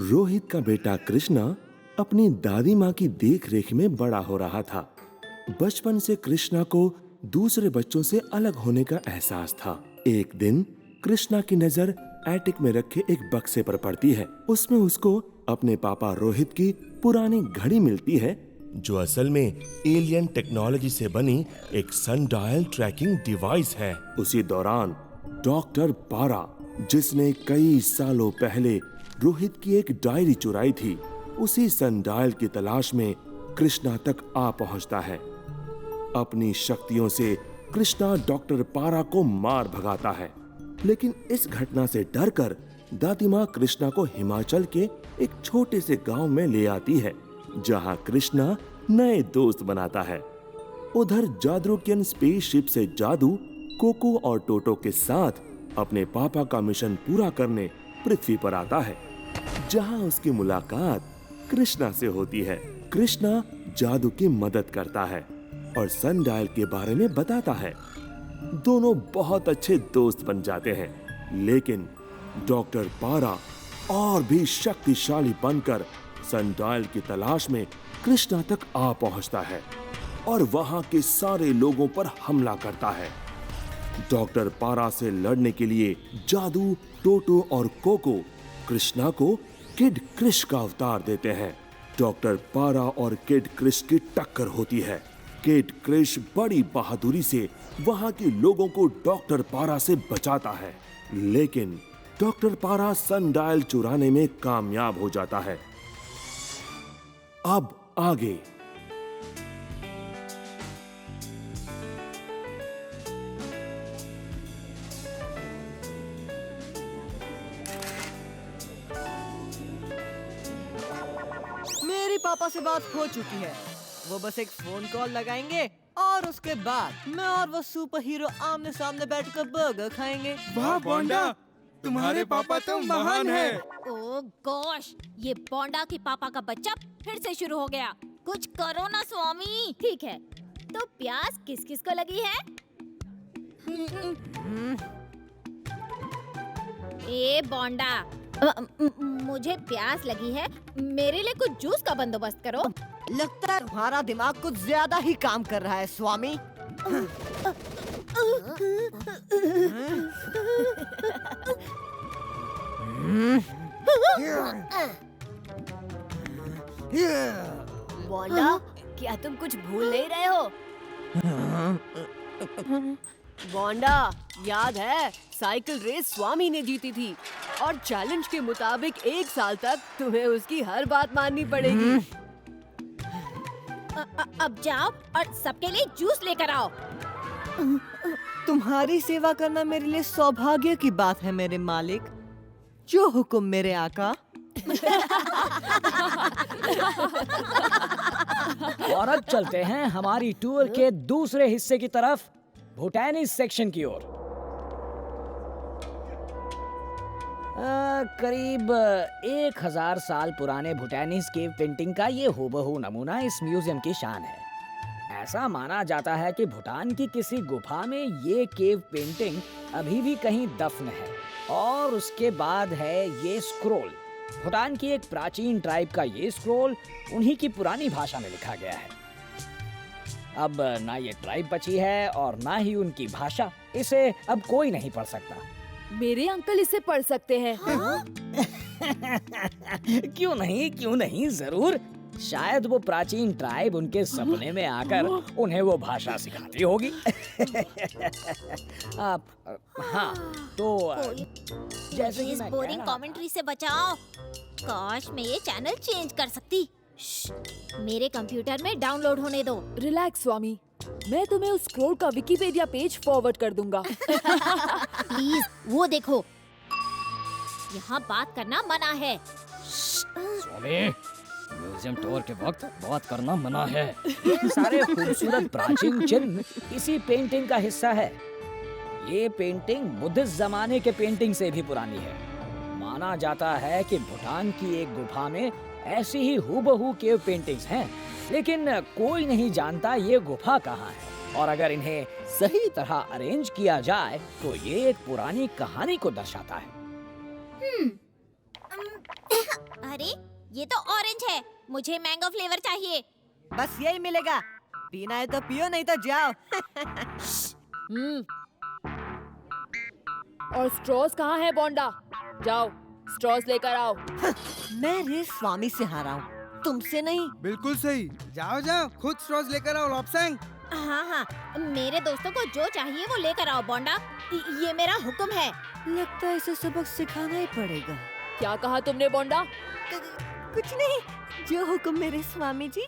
रोहित का बेटा कृष्णा अपनी दादी माँ की देखरेख में बड़ा हो रहा था। बचपन से कृष्णा को दूसरे बच्चों से अलग होने का एहसास था। एक दिन कृष्णा की नजर एटिक में रखे एक बक्से पर पड़ती है। उसमें उसको अपने पापा रोहित की पुरानी घड़ी मिलती है, जो असल में एलियन टेक्नोलॉजी से बनी एक सनडायल ट्रैकिंग डिवाइस है। उसी दौरान डॉक्टर पारा, जिसने कई सालों पहले रोहित की एक डायरी चुराई थी, उसी सनडायल की तलाश में कृष्णा तक आ पहुंचता है। अपनी शक्तियों से कृष्णा डॉक्टर पारा को मार भगाता है, लेकिन इस घटना से डरकर दादी माँ कृष्णा को हिमाचल के एक छोटे से गांव में ले आती है, जहां कृष्णा नए दोस्त बनाता है। उधर जादरूकियन स्पेसशिप से जादू कोको और टोटो के साथ अपने पापा का मिशन पूरा करने पृथ्वी पर आता है, जहां उसकी मुलाकात कृष्णा से होती है। कृष्णा जादू की मदद करता है और सनडायल के बारे में बताता है। दोनों बहुत अच्छे दोस्त बन जाते हैं, लेकिन डॉक्टर पारा और भी शक्तिशाली बनकर सनडायल की तलाश में कृष्णा तक आ पहुंचता है और वहां के सारे लोगों पर हमला करता है। डॉक्टर पारा से लड़ने के लिए जादू, टोटो और कोको कृष्णा को किड क्रिश का अवतार देते हैं। डॉक्टर पारा और किड क्रिश की टक्कर होती है। किड क्रिश बड़ी बहादुरी से वहां के लोगों को डॉक्टर पारा से बचाता है, लेकिन डॉक्टर पारा सनडायल चुराने में कामयाब हो जाता है। अब आगे। मेरी पापा से बात हो चुकी है। वो बस एक फोन कॉल लगाएंगे और उसके बाद मैं और वो सुपर हीरो आमने सामने बैठकर बर्गर खाएंगे। वाह बोंडा, तुम्हारे पापा तो महान है। ओह गॉश, ये बोंडा की पापा का बच्चा फिर से शुरू हो गया। कुछ करो ना स्वामी। ठीक है, तो प्यास किस किस को लगी है? ए बोंडा, मुझे प्यास लगी है, मेरे लिए कुछ जूस का बंदोबस्त करो। लगता है तुम्हारा दिमाग कुछ ज्यादा ही काम कर रहा है स्वामी। बोंडा, क्या तुम कुछ भूल नहीं रहे हो? बोंडा, याद है साइकिल रेस स्वामी ने जीती थी और चैलेंज के मुताबिक 1 साल तक तुम्हें उसकी हर बात माननी पड़ेगी। अब जाओ और सबके लिए जूस लेकर आओ। तुम्हारी सेवा करना मेरे लिए सौभाग्य की बात है मेरे मालिक। जो हुक्म मेरे आका। और अब चलते हैं हमारी टूर के दूसरे हिस्से की तरफ, भूटानी सेक्शन की ओर। करीब 1000 साल पुराने भूटानीज केव पेंटिंग का ये हूबहू नमूना इस म्यूजियम की शान है। ऐसा माना जाता है कि भूटान की किसी गुफा में ये केव पेंटिंग अभी भी कहीं दफन है। और उसके बाद है ये स्क्रोल। भूटान की एक प्राचीन ट्राइब का ये स्क्रोल उन्हीं की पुरानी भाषा में लिखा गया है। अब ना ये ट्राइब बची है और ना ही उनकी भाषा। इसे अब कोई नहीं पढ़ सकता। मेरे अंकल इसे पढ़ सकते हैं। क्यों नहीं, जरूर। शायद वो प्राचीन ट्राइब उनके सपने में आकर उन्हें वो भाषा सिखाती होगी। हाँ, तो जैसे कि इस मैं बोरिंग कमेंट्री से बचाओ। काश मैं ये चैनल चेंज कर सकती। मेरे कंप्यूटर में डाउनलोड होने दो। रिलैक्स स्वामी, मैं तुम्हें उस स्क्रॉल का विकिपीडिया पेज फॉरवर्ड कर दूंगा। प्लीज वो देखो, यहाँ बात करना मना है। स्वामी, म्यूजियम टूर के वक्त बात करना मना है। ये सारे खूबसूरत प्राचीन चिन्ह इसी पेंटिंग का हिस्सा है। ये पेंटिंग बुद्धिस्ट जमाने के पेंटिंग से भी पुरानी है। माना जाता है कि भूटान की एक गुफा में ऐसी ही हूबहू केव पेंटिंग्स हैं, लेकिन कोई नहीं जानता ये गुफा कहाँ है। और अगर इन्हें सही तरह अरेंज किया जाए तो ये एक पुरानी कहानी को दर्शाता है। अरे ये तो ऑरेंज है, मुझे मैंगो फ्लेवर चाहिए। बस यही मिलेगा। पीना है तो पियो, नहीं तो जाओ। और स्ट्रॉस कहाँ है बोंडा? जाओ स्ट्रॉस लेकर आओ। मैं रेस स्वामी से हारा हूँ, तुमसे नहीं। बिल्कुल सही। जाओ जाओ, खुद स्ट्रॉस लेकर आओ लॉपसैंग। हाँ, मेरे दोस्तों को जो चाहिए वो लेकर आओ बोंडा, ये मेरा हुक्म है। लगता है इसे सबक सिखाना ही पड़ेगा। क्या कहा तुमने बोंडा? कुछ नहीं, जो हुक्म मेरे स्वामी जी।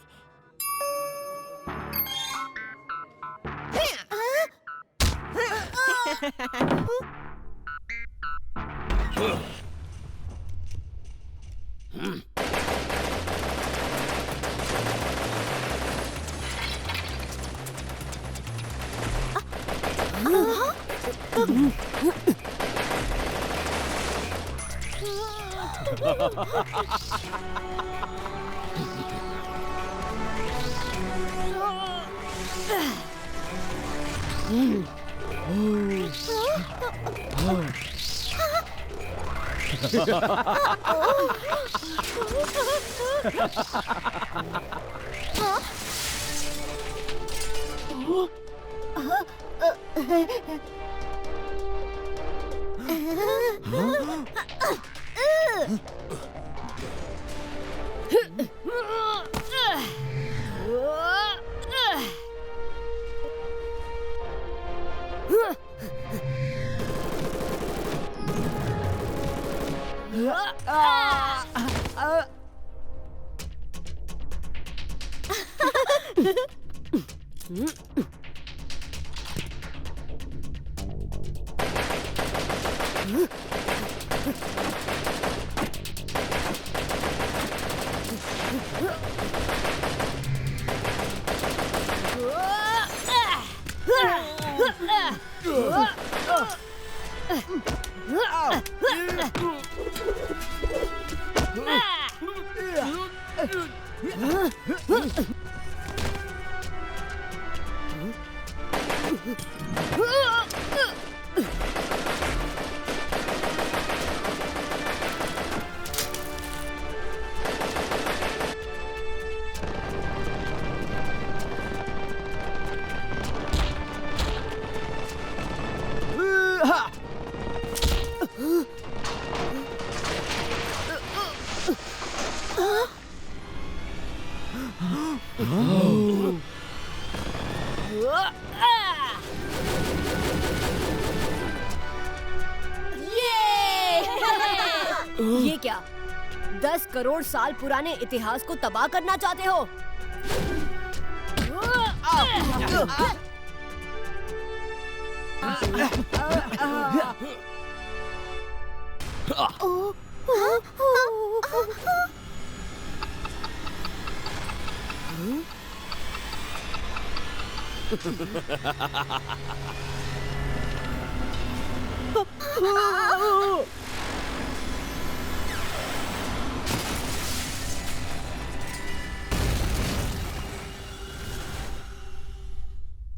ये क्या 10 करोड़ साल पुराने इतिहास को तबाह करना चाहते हो?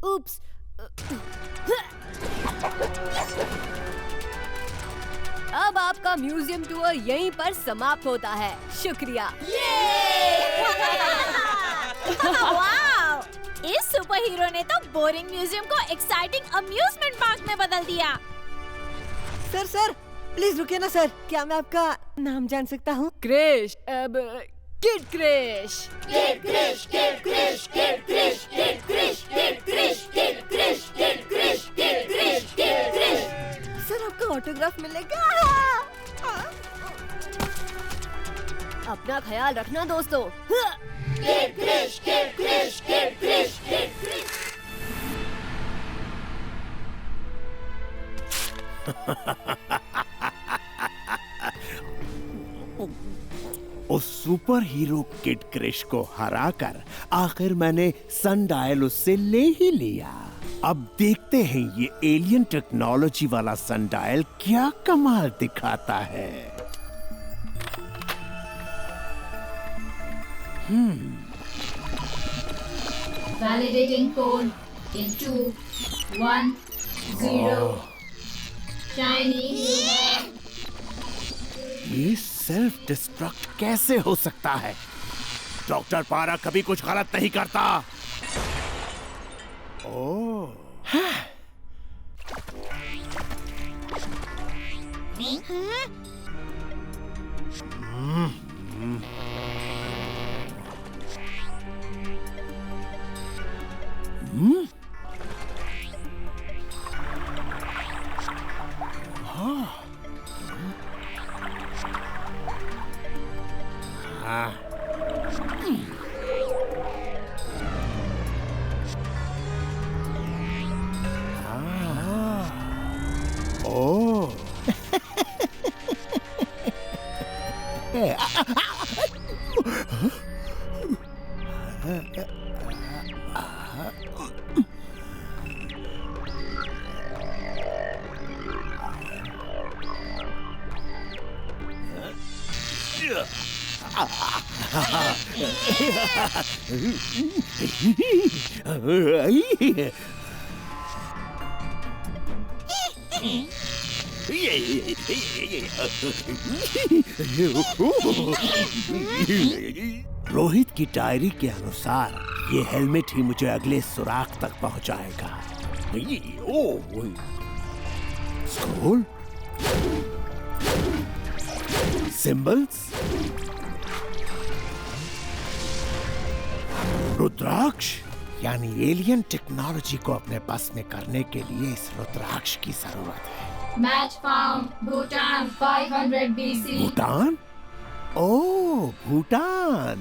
Oops. अब आपका म्यूजियम टूर यहीं पर समाप्त होता है। शुक्रिया। वाओ! इस सुपर हीरो ने तो बोरिंग म्यूजियम को एक्साइटिंग अम्यूजमेंट पार्क में बदल दिया। सर प्लीज रुकिए ना सर। क्या मैं आपका नाम जान सकता हूँ? क्रिश, अब किड क्रिश। सर आपका ऑटोग्राफ मिलेगा? अपना ख्याल रखना दोस्तों। उस सुपर हीरो किड क्रिश को हराकर आखिर मैंने सनडायल उससे ले ही लिया। अब देखते हैं ये एलियन टेक्नोलॉजी वाला सनडायल क्या कमाल दिखाता है। Validating code in 2, 1, 0. Shiny. ये सेल्फ डिस्ट्रक्ट कैसे हो सकता है? डॉक्टर पारा कभी कुछ गलत नहीं करता। ओह, ओह। रोहित की डायरी के अनुसार ये हेलमेट ही मुझे अगले सुराख तक पहुंचाएगा। स्क्रोल, सिंबल्स, रुद्राक्ष, यानी एलियन टेक्नोलॉजी को अपने बस में करने के लिए इस रुद्राक्ष की जरूरत है। Match found. Bhutan 500 BC. Bhutan? ओह, भूटान।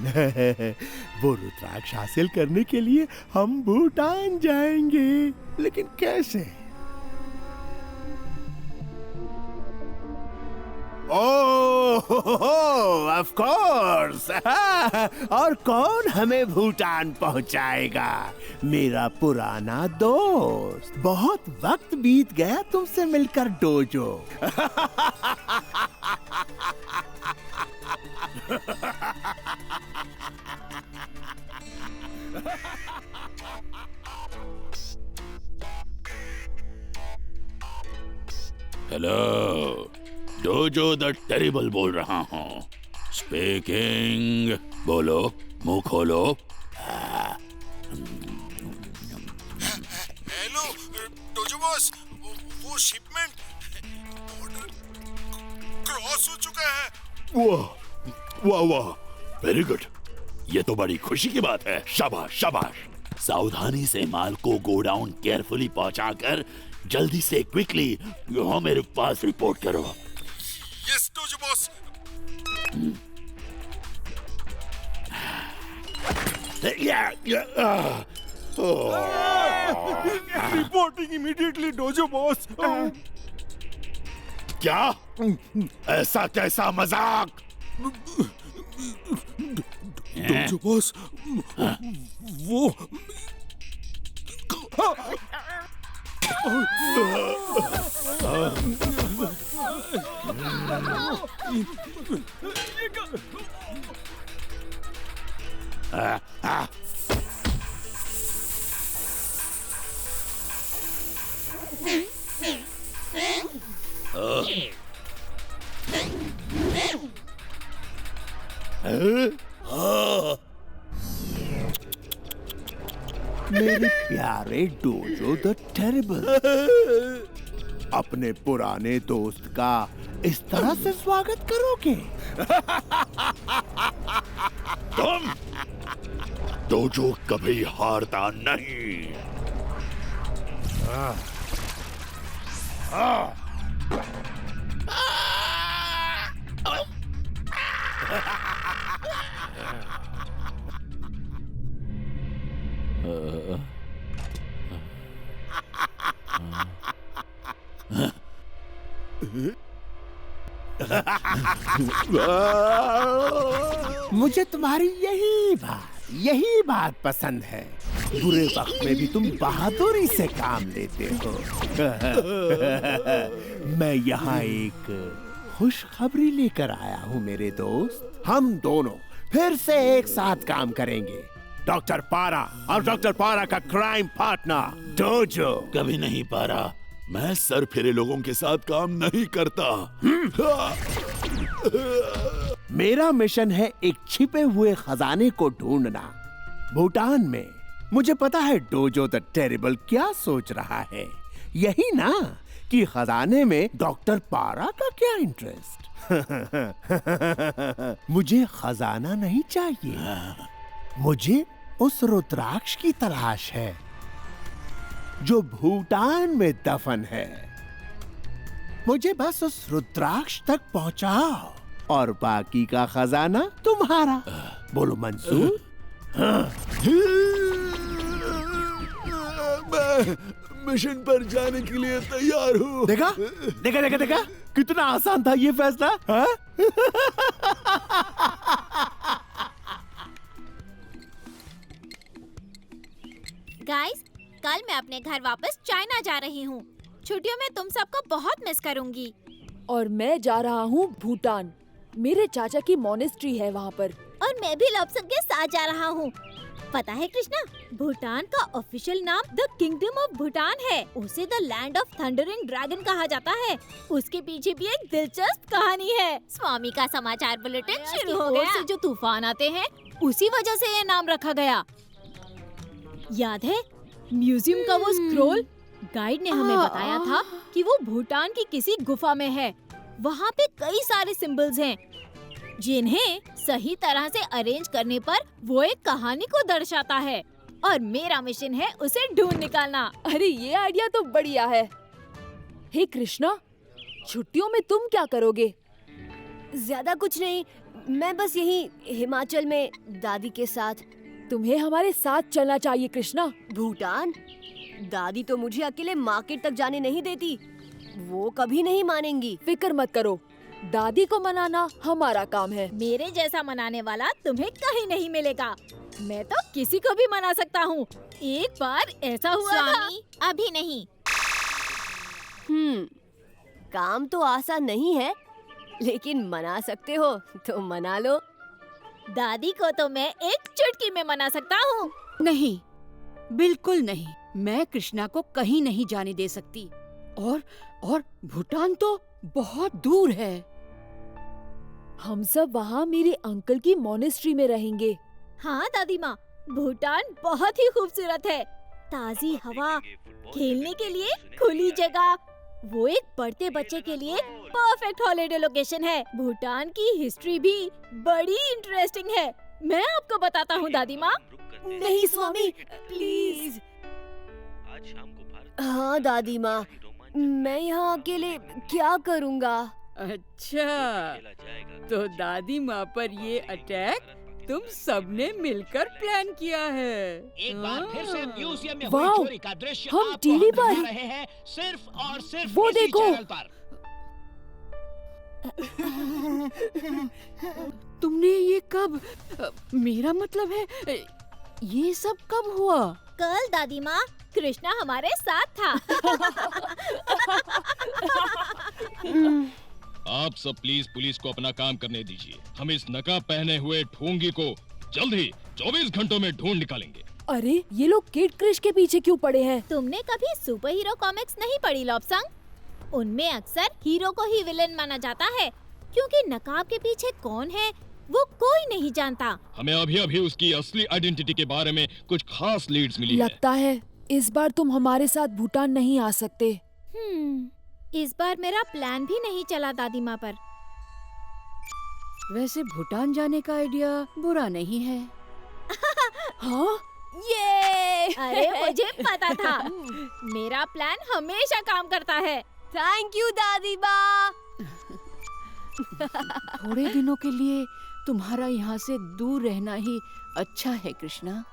वो रुद्राक्ष हासिल करने के लिए हम भूटान जाएंगे, लेकिन कैसे? ओह, ऑफ कोर्स। और कौन हमें भूटान पहुंचाएगा? मेरा पुराना दोस्त। बहुत वक्त बीत गया तुमसे मिलकर, dojo. Hello, dojo the terrible बोल रहा हूँ। स्पीकिंग। बोलो, मुंह खोलो। हेलो डोजो बॉस, वो शिपमेंट बॉर्डर क्रॉस हो चुका है। वाह वाह वाह, वेरी गुड। ये तो बड़ी खुशी की बात है। शाबाश शाबाश। सावधानी से माल को गोडाउन केयरफुली पहुंचाकर जल्दी से क्विकली यहाँ मेरे पास रिपोर्ट करो। Yes dojo boss. Reporting immediately dojo boss. क्या? ऐसा कैसा मजाक? डोजो बॉस, वो मेरे प्यारे डोजो द टेरिबल, अपने पुराने दोस्त का इस तरह से स्वागत करोगे? तुम डोजो कभी हारता नहीं। मुझे तुम्हारी यही बात पसंद है। बुरे वक्त में भी तुम बहादुरी से काम लेते हो। मैं यहाँ एक खुशखबरी लेकर आया हूँ मेरे दोस्त। हम दोनों फिर से एक साथ काम करेंगे। डॉक्टर पारा और डॉक्टर पारा का क्राइम पार्टनर डोजो। कभी नहीं पारा, मैं सर फिरे लोगों के साथ काम नहीं करता। मेरा मिशन है एक छिपे हुए खजाने को ढूंढना भूटान में। मुझे पता है डोजो द टेरिबल क्या सोच रहा है, यही ना कि खजाने में डॉक्टर पारा का क्या इंटरेस्ट। मुझे खजाना नहीं चाहिए, मुझे उस रुद्राक्ष की तलाश है जो भूटान में दफन है। मुझे बस उस रुद्राक्ष तक पहुंचाओ और बाकी का खजाना तुम्हारा। बोलो मंजूर? मैं मिशन पर जाने के लिए तैयार हूँ। देखा देखा देखा देखा कितना आसान था ये फैसला, हाँ? गाइस, कल मैं अपने घर वापस चाइना जा रही हूँ। छुट्टियों में तुम सबको बहुत मिस करूंगी। और मैं जा रहा हूँ भूटान। मेरे चाचा की मोनेस्ट्री है वहाँ पर। और मैं भी लॉब्सन के साथ जा रहा हूँ। पता है कृष्णा, भूटान का ऑफिशियल नाम द किंगडम ऑफ भूटान है। उसे the land of thundering dragon कहा जाता है। उसके पीछे भी एक दिलचस्प कहानी है। स्वामी का समाचार बुलेटिन शुरू हो गया। से जो तूफान आते हैं, उसी वजह से ये नाम रखा गया। याद है म्यूजियम का वो स्क्रोल? गाइड ने हमें बताया था कि वो भूटान की किसी गुफा में है। वहाँ पे कई सारे सिंबल्स हैं जिन्हें सही तरह से अरेंज करने पर वो एक कहानी को दर्शाता है। और मेरा मिशन है उसे ढूंढ निकालना। अरे ये आइडिया तो बढ़िया है। हे कृष्णा, छुट्टियों में तुम क्या करोगे? ज्यादा कुछ नहीं, मैं बस यहीं हिमाचल में दादी के साथ। तुम्हें हमारे साथ चलना चाहिए कृष्णा। भूटान? दादी तो मुझे अकेले मार्केट तक जाने नहीं देती, वो कभी नहीं मानेंगी। फिक्र मत करो, दादी को मनाना हमारा काम है। मेरे जैसा मनाने वाला तुम्हें कहीं नहीं मिलेगा। मैं तो किसी को भी मना सकता हूँ। एक बार ऐसा हुआ स्वामी, अभी नहीं। काम तो आसान नहीं है, लेकिन मना सकते हो तो मना लो। दादी को तो मैं एक चुटकी में मना सकता हूँ। नहीं, बिल्कुल नहीं। मैं कृष्णा को कहीं नहीं जाने दे सकती। और भूटान तो बहुत दूर है। हम सब वहाँ मेरे अंकल की मोनेस्ट्री में रहेंगे। हाँ दादी माँ, भूटान बहुत ही खूबसूरत है। ताजी हवा, खेलने के लिए खुली जगह, वो एक पढ़ते बच्चे के लिए परफेक्ट हॉलिडे लोकेशन है। भूटान की हिस्ट्री भी बड़ी इंटरेस्टिंग है। मैं आपको बताता हूँ दादी माँ। नहीं स्वामी, प्लीज। हाँ दादी माँ, मैं यहाँ अकेले क्या करूँगा? अच्छा, तो दादी माँ पर ये अटैक तुम सबने मिलकर प्लान किया है। एक बार फिर से म्यूजियम में वाह, हुई चोरी का दृश्य हम आपको टीवी पर दिखा रहे हैं, सिर्फ और सिर्फ वो इसी देखो। चैनल पर। तुमने ये कब? मेरा मतलब है, ये सब कब हुआ? कल दादी माँ, कृष्णा हमारे साथ था। आप सब प्लीज पुलिस को अपना काम करने दीजिए। हम इस नकाब पहने हुए ढोंगी को जल्द ही 24 घंटों में ढूंढ निकालेंगे। अरे ये लोग किड क्रिश के पीछे क्यों पड़े हैं? तुमने कभी सुपर हीरो कॉमिक्स नहीं पढ़ी लॉब्संग? उनमें अक्सर हीरो को ही विलेन माना जाता है, क्योंकि नकाब के पीछे कौन है वो कोई नहीं जानता। हमें अभी अभी उसकी असली आइडेंटिटी के बारे में कुछ खास लीड्स मिली लगता है इस बार तुम हमारे साथ भूटान नहीं आ सकते। इस बार मेरा प्लान भी नहीं चला दादी माँ पर। वैसे भूटान जाने का आइडिया बुरा नहीं है। हाँ? ये अरे मुझे पता था। मेरा प्लान हमेशा काम करता है। थैंक यू दादी माँ। थोड़े दिनों के लिए तुम्हारा यहाँ से दूर रहना ही अच्छा है कृष्णा।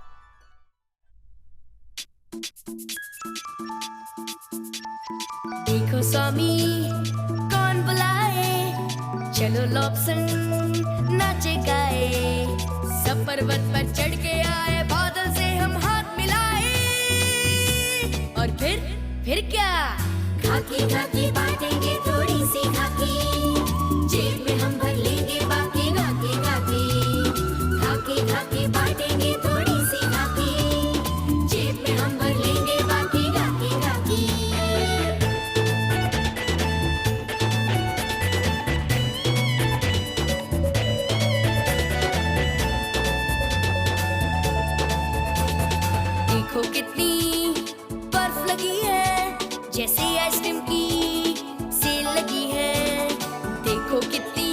देखो स्वामी कौन बुलाए, चलो लॉब्सन नाचे गाए। सब पर्वत पर चढ़ के आए, बादल से हम हाथ मिलाए। और फिर क्या? खाकी खाकी बांटेंगे थोड़ी सी खाकी, जेब में हम भर लेंगे बाकी खाकी खाकी। खाकी खाकी बांटेंगे थोड़ी सी खाकी, जेब में हम भर लेंगे बाकी खाकी खाकी। कितनी बर्फ लगी है, जैसे आइसक्रीम की सेल लगी है। देखो कितनी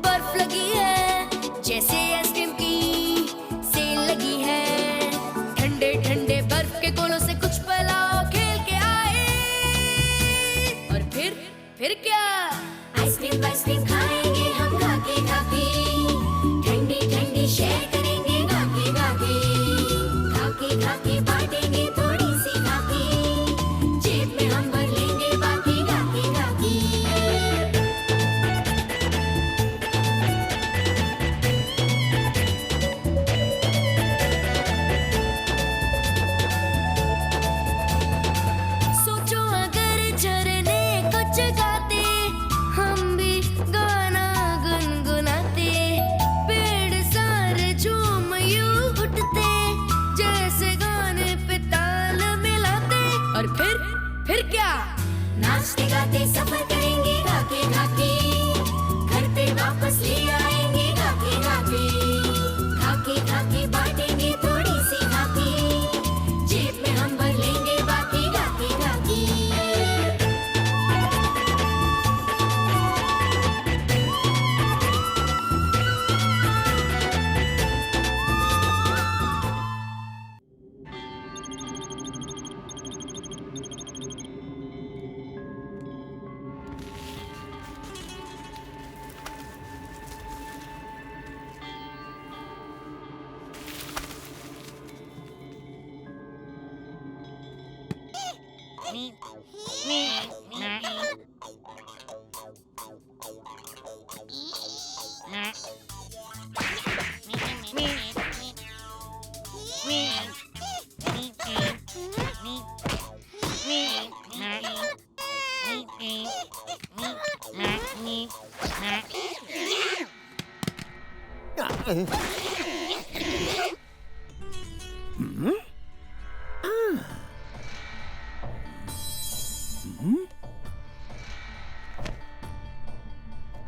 बर्फ लगी है, जैसे आइसक्रीम की सेल लगी है। ठंडे ठंडे बर्फ के गोलों से कुछ पल आओ खेल के आए। और फिर क्या? आइसक्रीम आइसक्रीम खाएंगे हम खाके खाके, ठंडी ठंडी शेयर करेंगे खाके खाके, खाके खाके बांटेंगे थोड़ी सी खाके, जेब में हम भर लेंगे बाकी खाके खाके। सोचो अगर झरने को जगाते, हम भी गाना गुनगुनाते, पेड़ सारे झूम यूं उठते, जैसे गाने पे ताल मिलाते। और फिर क्या? नाचते गाते सफर करेंगे खाके खाके, घर पे वापस ले आएंगे खाके खाके, खाके खाके बांटेंगे थोड़ी सी खाके, जेब में हम भर लेंगे बाकी खाके खाके।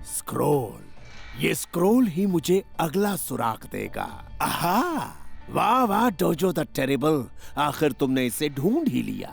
स्क्रोल, ये स्क्रोल ही मुझे अगला सुराग देगा। आहा, वाह वाह डोजो द टेरिबल, आखिर तुमने इसे ढूंढ ही लिया।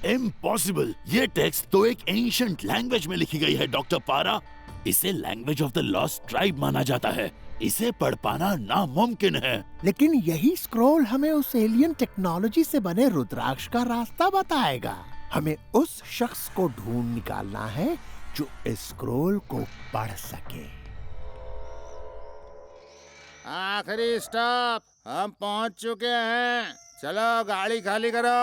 इम्पॉसिबल, ये टेक्स्ट तो एक एंशिएंट लैंग्वेज में लिखी गई है डॉक्टर पारा। इसे language of the lost tribe माना जाता है। इसे पढ़ पाना नामुमकिन है। लेकिन यही स्क्रोल हमें उस एलियन टेक्नोलॉजी से बने रुद्राक्ष का रास्ता बताएगा। हमें उस शख्स को ढूंढ निकालना है जो इस स्क्रोल को पढ़ सके। आखिरी स्टॉप, हम पहुंच चुके हैं। चलो गाड़ी खाली करो।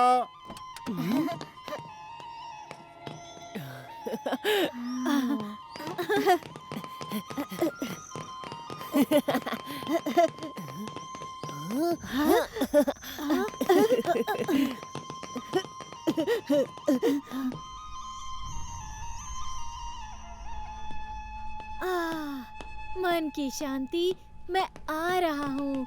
मन की शांति, मैं आ रहा हूँ।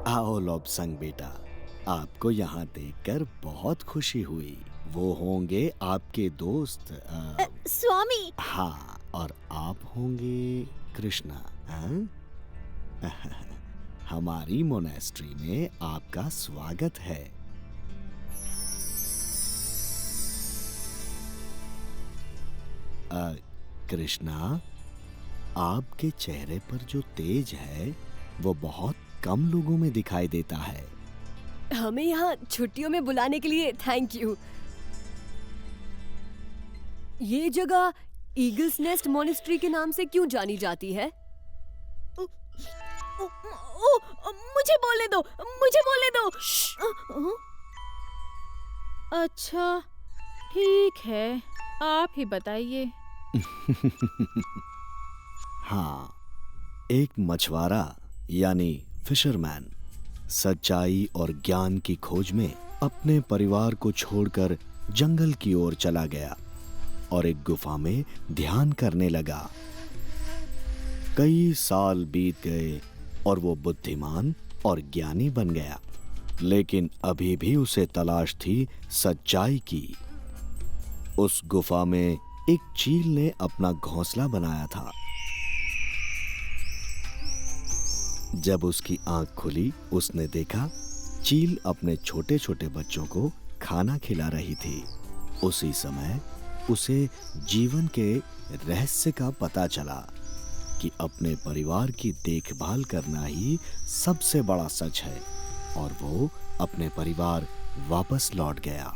आओ लॉब्संग बेटा, आपको यहाँ देखकर बहुत खुशी हुई। वो होंगे आपके दोस्त स्वामी। हाँ, और आप होंगे कृष्णा। हाँ? हमारी मोनेस्ट्री में आपका स्वागत है। कृष्णा, आपके चेहरे पर जो तेज है वो बहुत कम लोगों में दिखाई देता है। हमें यहाँ छुट्टियों में बुलाने के लिए थैंक यू। ये जगह ईगल्स नेस्ट मॉनेस्ट्री के नाम से क्यों जानी जाती है? मुझे बोलने दो, मुझे बोलने दो। अच्छा ठीक है, आप ही बताइए। हाँ, एक मछुआरा यानी फिशरमैन सच्चाई और ज्ञान की खोज में अपने परिवार को छोड़कर जंगल की ओर चला गया और एक गुफा में ध्यान करने लगा। कई साल बीत गए और वो बुद्धिमान और ज्ञानी बन गया, लेकिन अभी भी उसे तलाश थी सच्चाई की। उस गुफा में एक चील ने अपना घोंसला बनाया था। जब उसकी आंख खुली, उसने देखा चील अपने छोटे छोटे बच्चों को खाना खिला रही थी। उसी समय उसे जीवन के रहस्य का पता चला कि अपने परिवार की देखभाल करना ही सबसे बड़ा सच है, और वो अपने परिवार वापस लौट गया।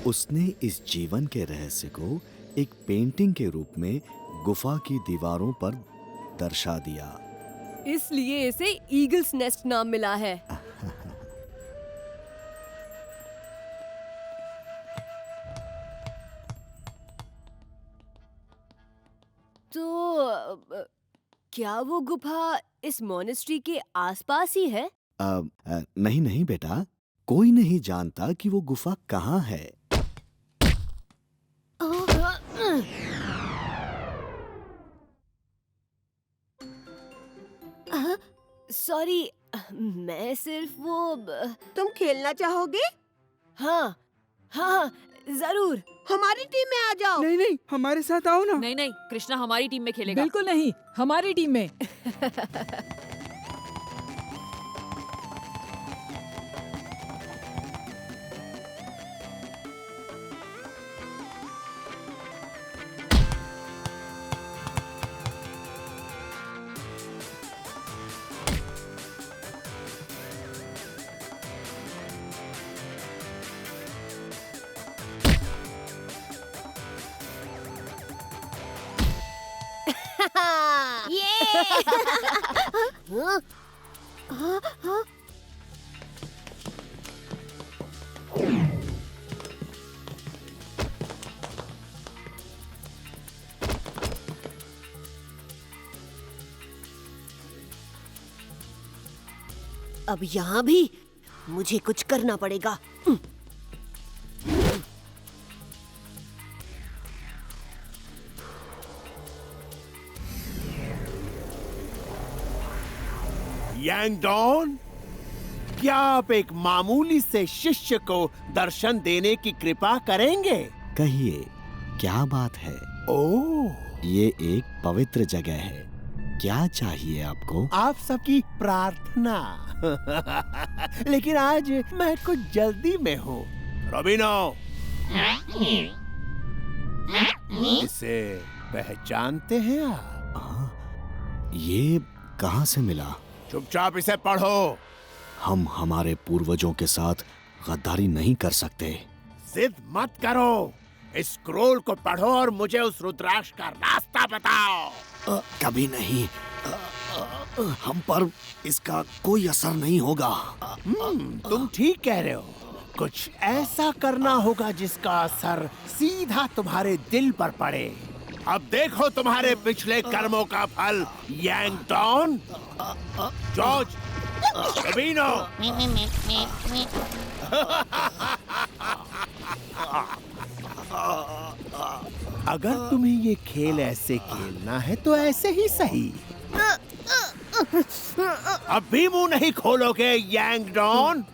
उसने इस जीवन के रहस्य को एक पेंटिंग के रूप में गुफा की दीवारों पर दर्शा दिया। इसलिए इसे ईगल्स नेस्ट नाम मिला है। तो क्या वो गुफा इस मोनेस्ट्री के आसपास ही है? नहीं नहीं बेटा, कोई नहीं जानता कि वो गुफा कहाँ है। सॉरी, मैं सिर्फ वो। तुम खेलना चाहोगे? हाँ हाँ जरूर। हमारी टीम में आ जाओ। नहीं नहीं, हमारे साथ आओ ना। नहीं नहीं, कृष्णा हमारी टीम में खेलेगा। बिल्कुल नहीं, हमारी टीम में। अब यहाँ भी मुझे कुछ करना पड़ेगा। यांगडॉन, क्या आप एक मामूली से शिष्य को दर्शन देने की कृपा करेंगे? कहिए, क्या बात है? ओह, ये एक पवित्र जगह है। क्या चाहिए आपको? आप सबकी प्रार्थना। लेकिन आज मैं कुछ जल्दी में हूँ। रोबिनो, इसे पहचानते हैं आप? ये कहाँ से मिला? चुपचाप इसे पढ़ो। हम हमारे पूर्वजों के साथ गद्दारी नहीं कर सकते। जिद मत करो। इस स्क्रोल को पढ़ो और मुझे उस रुद्राक्ष का रास्ता बताओ। कभी नहीं। हम पर इसका कोई असर नहीं होगा। तुम ठीक कह रहे हो। कुछ ऐसा करना होगा जिसका असर सीधा तुम्हारे दिल पर पड़े। अब देखो तुम्हारे पिछले कर्मों का फल, यांगडॉन। जॉर्ज, रोबिनो। अगर तुम्हें ये खेल ऐसे खेलना है तो ऐसे ही सही। अब भी मुंह नहीं खोलोगे यांगडॉन?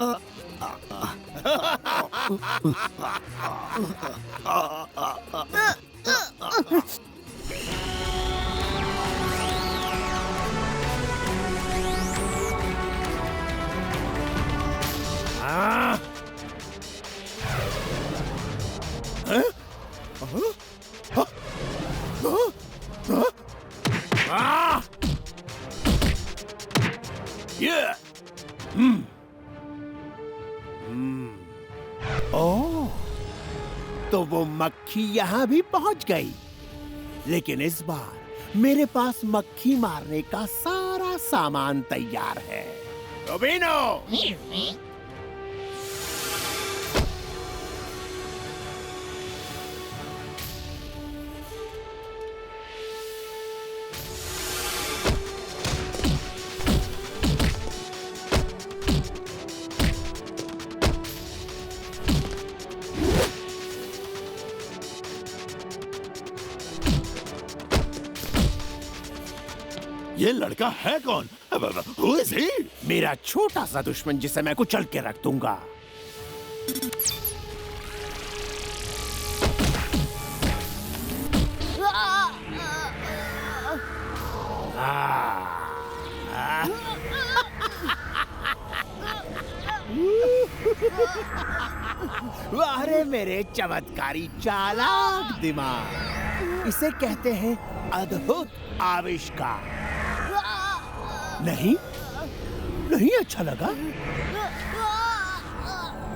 ओह, तो वो मक्खी यहाँ भी पहुंच गई। लेकिन इस बार मेरे पास मक्खी मारने का सारा सामान तैयार है। रोबिनो, ये लड़का है कौन? Who is he? मेरा छोटा सा दुश्मन जिसे मैं कुचल के रख दूंगा। अरे मेरे चमत्कारी चालाक दिमाग, इसे कहते हैं अद्भुत आविष्कार। नहीं नहीं अच्छा लगा?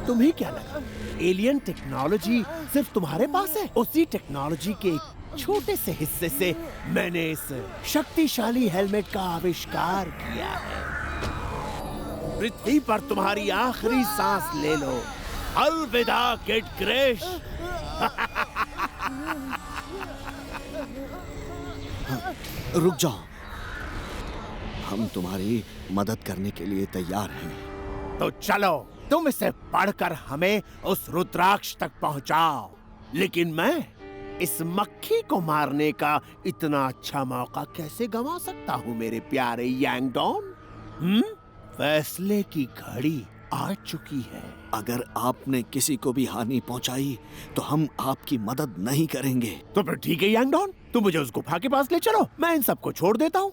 तुम्हें क्या लगा एलियन टेक्नोलॉजी सिर्फ तुम्हारे पास है? उसी टेक्नोलॉजी के एक छोटे से हिस्से से मैंने इस शक्तिशाली हेलमेट का आविष्कार किया है। पृथ्वी पर तुम्हारी आखिरी सांस ले लो। अलविदा किड क्रैश। रुक जाओ, हम तुम्हारी मदद करने के लिए तैयार हैं। तो चलो, तुम इसे पढ़कर हमें उस रुद्राक्ष तक पहुंचाओ। लेकिन मैं इस मक्खी को मारने का इतना अच्छा मौका कैसे गंवा सकता हूँ मेरे प्यारे यांगडॉन? फैसले की घड़ी आ चुकी है। अगर आपने किसी को भी हानि पहुंचाई तो हम आपकी मदद नहीं करेंगे। तो फिर ठीक है यांगडॉन, तुम मुझे उस गुफा के पास ले चलो, मैं इन सबको छोड़ देता हूँ।